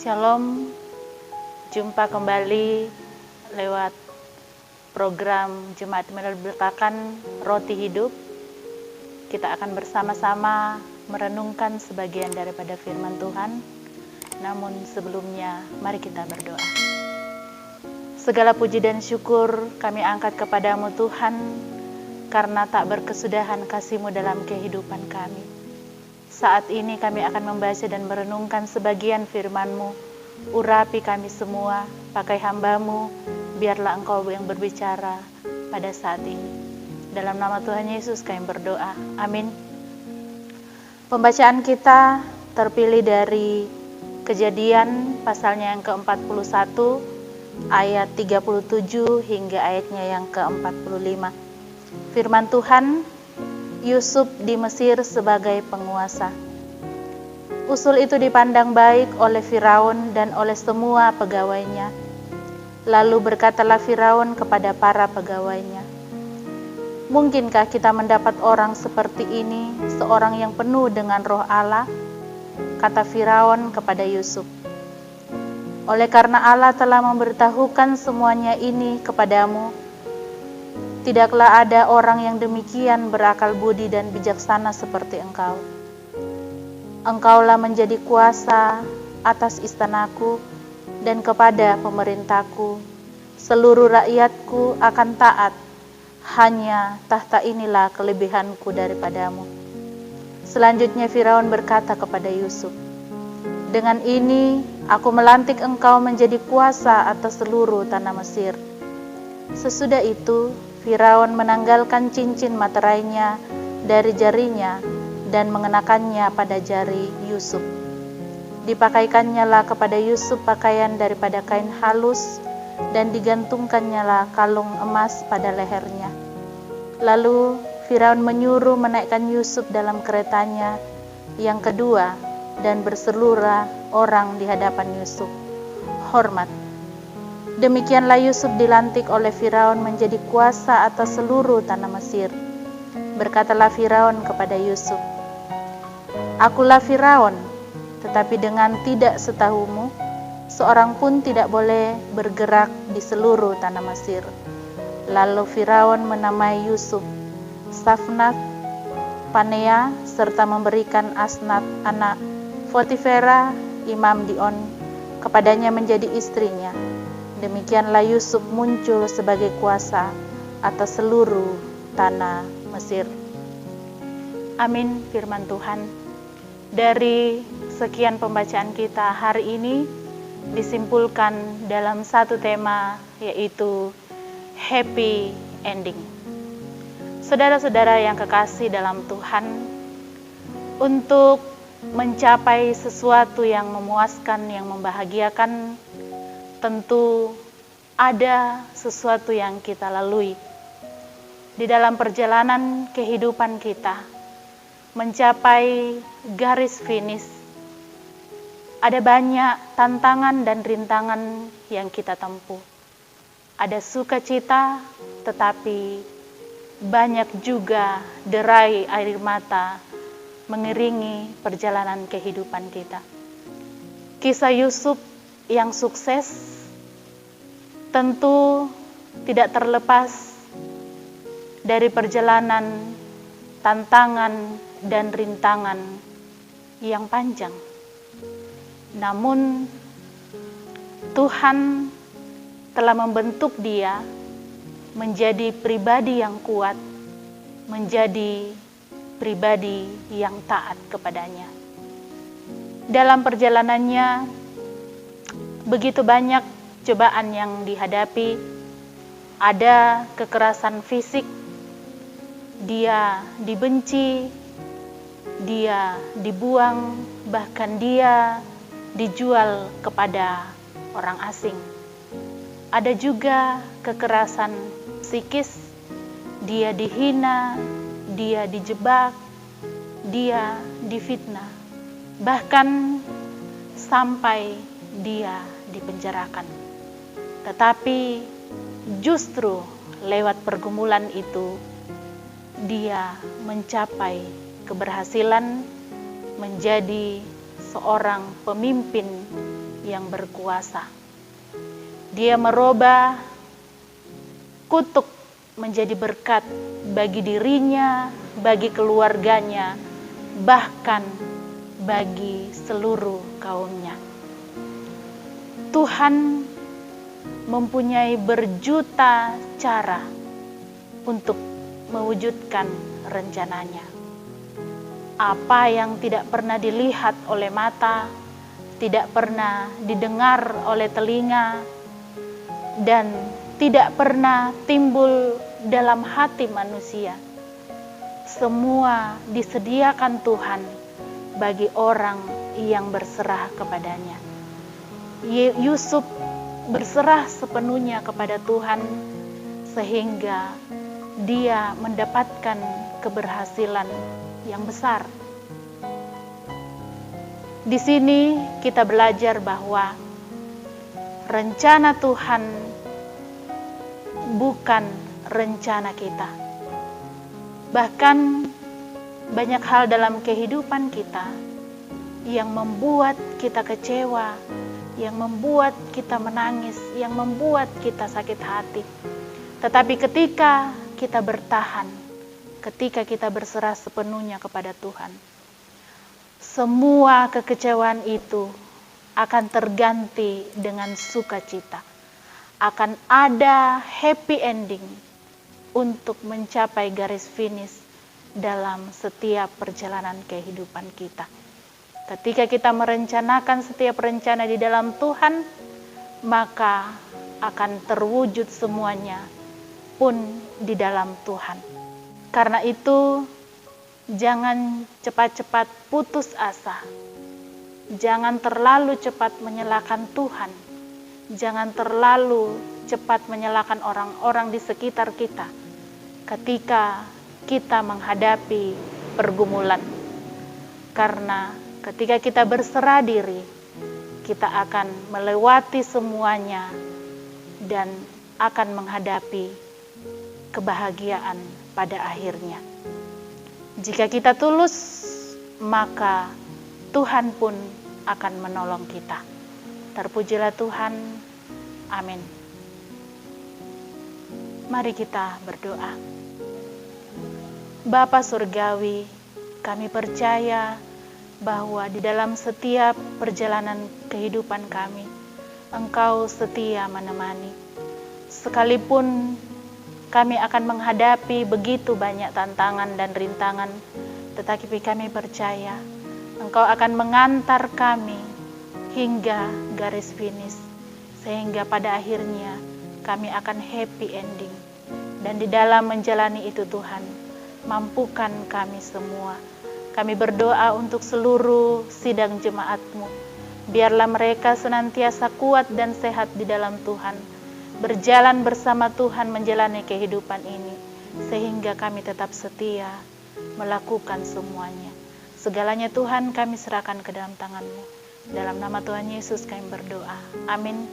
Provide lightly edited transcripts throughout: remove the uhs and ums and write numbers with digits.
Shalom, jumpa kembali lewat program Jemaat Menerberitakan Roti Hidup. Kita akan bersama-sama merenungkan sebagian daripada firman Tuhan. Namun sebelumnya, mari kita berdoa. Segala puji dan syukur kami angkat kepadamu Tuhan, karena tak berkesudahan kasih-Mu dalam kehidupan kami. Saat ini kami akan membaca dan merenungkan sebagian firman-Mu. Urapi kami semua, pakai hamba-Mu, biarlah Engkau yang berbicara pada saat ini. Dalam nama Tuhan Yesus kami berdoa, amin. Pembacaan kita terpilih dari Kejadian pasalnya yang ke-41, ayat 37 hingga ayatnya yang ke-45. Firman Tuhan, Yusuf di Mesir sebagai penguasa. Usul itu dipandang baik oleh Firaun dan oleh semua pegawainya. Lalu berkatalah Firaun kepada para pegawainya, "Mungkinkah kita mendapat orang seperti ini, seorang yang penuh dengan roh Allah?" Kata Firaun kepada Yusuf, "Oleh karena Allah telah memberitahukan semuanya ini kepadamu, tidaklah ada orang yang demikian berakal budi dan bijaksana seperti engkau. Engkaulah menjadi kuasa atas istanaku dan kepada pemerintahku. Seluruh rakyatku akan taat. Hanya tahta inilah kelebihanku daripadamu." Selanjutnya Firaun berkata kepada Yusuf, "Dengan ini aku melantik engkau menjadi kuasa atas seluruh tanah Mesir." Sesudah itu Firaun menanggalkan cincin materainya dari jarinya dan mengenakannya pada jari Yusuf. Dipakaikannya kepada Yusuf pakaian daripada kain halus dan digantungkannya kalung emas pada lehernya. Lalu Firaun menyuruh menaikkan Yusuf dalam keretanya yang kedua dan berseluruh orang di hadapan Yusuf. Hormat. Demikianlah Yusuf dilantik oleh Firaun menjadi kuasa atas seluruh tanah Mesir. Berkatalah Firaun kepada Yusuf, "Akulah Firaun, tetapi dengan tidak setahumu, seorang pun tidak boleh bergerak di seluruh tanah Mesir." Lalu Firaun menamai Yusuf Safnat Panea, serta memberikan Asnat anak Potifera imam di On kepadanya menjadi istrinya. Demikianlah Yusuf muncul sebagai kuasa atas seluruh tanah Mesir. Amin firman Tuhan. Dari sekian pembacaan kita hari ini disimpulkan dalam satu tema, yaitu happy ending. Saudara-saudara yang kekasih dalam Tuhan, untuk mencapai sesuatu yang memuaskan, yang membahagiakan, tentu ada sesuatu yang kita lalui di dalam perjalanan kehidupan kita mencapai garis finish. Ada banyak tantangan dan rintangan yang kita tempuh. Ada sukacita, tetapi banyak juga derai air mata mengiringi perjalanan kehidupan kita. Kisah Yusuf yang sukses tentu tidak terlepas dari perjalanan tantangan dan rintangan yang panjang. Namun Tuhan telah membentuk dia menjadi pribadi yang kuat, menjadi pribadi yang taat kepadanya. Dalam perjalanannya begitu banyak cobaan yang dihadapi, ada kekerasan fisik, dia dibenci, dia dibuang, bahkan dia dijual kepada orang asing. Ada juga kekerasan psikis, dia dihina, dia dijebak, dia difitnah, bahkan sampai dia dipenjarakan. Tetapi justru lewat pergumulan itu dia mencapai keberhasilan menjadi seorang pemimpin yang berkuasa. Dia merubah kutuk menjadi berkat bagi dirinya, bagi keluarganya, bahkan bagi seluruh kaumnya. Tuhan mempunyai berjuta cara untuk mewujudkan rencananya. Apa yang tidak pernah dilihat oleh mata, tidak pernah didengar oleh telinga, dan tidak pernah timbul dalam hati manusia, semua disediakan Tuhan bagi orang yang berserah kepadanya. Yusuf berserah sepenuhnya kepada Tuhan sehingga dia mendapatkan keberhasilan yang besar. Di sini kita belajar bahwa rencana Tuhan bukan rencana kita. Bahkan banyak hal dalam kehidupan kita yang membuat kita kecewa, yang membuat kita menangis, yang membuat kita sakit hati. Tetapi ketika kita bertahan, ketika kita berserah sepenuhnya kepada Tuhan, semua kekecewaan itu akan terganti dengan sukacita. Akan ada happy ending untuk mencapai garis finish dalam setiap perjalanan kehidupan kita. Ketika kita merencanakan setiap rencana di dalam Tuhan, maka akan terwujud semuanya pun di dalam Tuhan. Karena itu, jangan cepat-cepat putus asa. Jangan terlalu cepat menyalahkan Tuhan. Jangan terlalu cepat menyalahkan orang-orang di sekitar kita ketika kita menghadapi pergumulan. Karena ketika kita berserah diri, kita akan melewati semuanya dan akan menghadapi kebahagiaan pada akhirnya. Jika kita tulus, maka Tuhan pun akan menolong kita. Terpujilah Tuhan. Amin. Mari kita berdoa. Bapa Surgawi, kami percaya bahwa di dalam setiap perjalanan kehidupan kami, Engkau setia menemani. Sekalipun kami akan menghadapi begitu banyak tantangan dan rintangan, tetapi kami percaya Engkau akan mengantar kami hingga garis finish, sehingga pada akhirnya kami akan happy ending. Dan di dalam menjalani itu Tuhan, mampukan kami semua. Kami berdoa untuk seluruh sidang jemaat-Mu. Biarlah mereka senantiasa kuat dan sehat di dalam Tuhan, berjalan bersama Tuhan menjalani kehidupan ini, sehingga kami tetap setia melakukan semuanya. Segalanya Tuhan kami serahkan ke dalam tangan-Mu. Dalam nama Tuhan Yesus kami berdoa. Amin.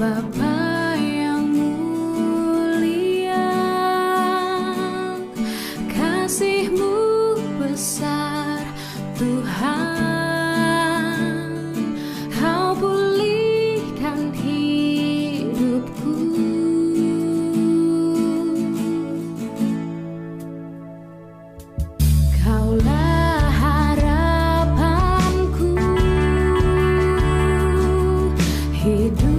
Bapa yang mulia, kasih-Mu besar Tuhan, Kau pulihkan hidupku. Kaulah harapanku, hidup